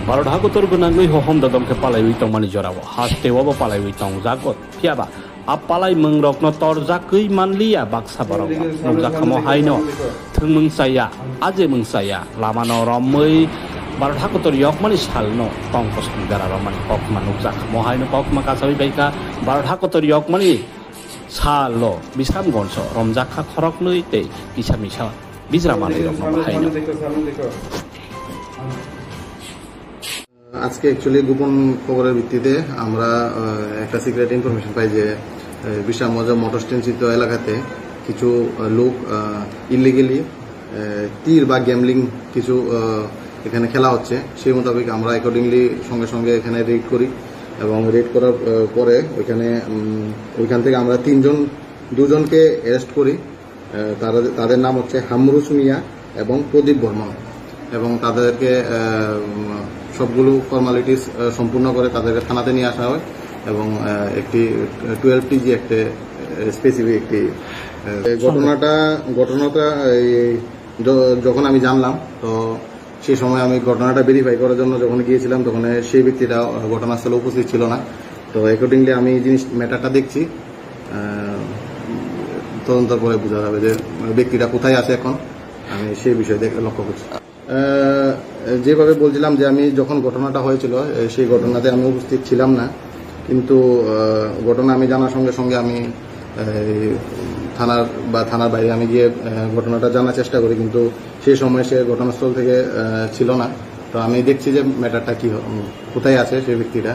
भारत हागोतर गोनाङै हहम ददमके पालायui tongmani jorao hastewabo पालायui tongjagot phiaba apalai mungrokno torjakui manliya baksa borok nukjakhamo haino thungmungsaya aje mungsaya lamano romoi Bharat हागोतर yokmani salno tongkos nigara romani kokma nukjakhamo haino kokma kasawi baika Bharat हागोतर yokmani salo bisram gonso romjakha khoroknui tei kisamisa bijramani rokno haino আজকে actually গোপন খবরের ভিত্তিতে আমরা একটা secret information পাই যে বিশাল মজা মোটরস্ট্যান্ডস্থিত এলাকাতে কিছু লোক ইলিগেলি তীর বা গ্যামলিং কিছু এখানে খেলা হচ্ছে সেই মোতাবেক আমরা অ্যাকর্ডিংলি সঙ্গে সঙ্গে এখানে রেড করি এবং রেড করার পরে ওইখান থেকে আমরা দুজনকে অ্যারেস্ট করি। তাদের নাম হচ্ছে হামরুস মিয়া এবং প্রদীপ বর্মন এবং তাদেরকে সবগুলো ফর্মালিটিস সম্পূর্ণ করে তাদেরকে থানাতে নিয়ে আসা হয় এবং একটি 12 TG একটা স্পেসিফিক একটি ঘটনাটা যখন আমি জানলাম তো সেই সময় আমি ঘটনাটা ভেরিফাই করার জন্য যখন গিয়েছিলাম তখন সেই ব্যক্তিটা ঘটনাস্থলে উপস্থিত ছিল না। তো অ্যাকর্ডিংলি আমি ম্যাটারটা দেখছি, তদন্তের পরে বোঝা যাবে যে ব্যক্তিটা কোথায় আছে এখন, আমি সেই বিষয়ে লক্ষ্য করছি। যেভাবে বলছিলাম যে আমি যখন ঘটনাটা হয়েছিল সেই ঘটনাতে আমি উপস্থিত ছিলাম না, কিন্তু ঘটনা আমি জানার সঙ্গে সঙ্গে আমি থানার বাইরে আমি গিয়ে ঘটনাটা জানার চেষ্টা করি, কিন্তু সেই সময় সে ঘটনাস্থল থেকে ছিল না। তো আমি দেখছি যে ম্যাটারটা কোথায় আছে সেই ব্যক্তিটা।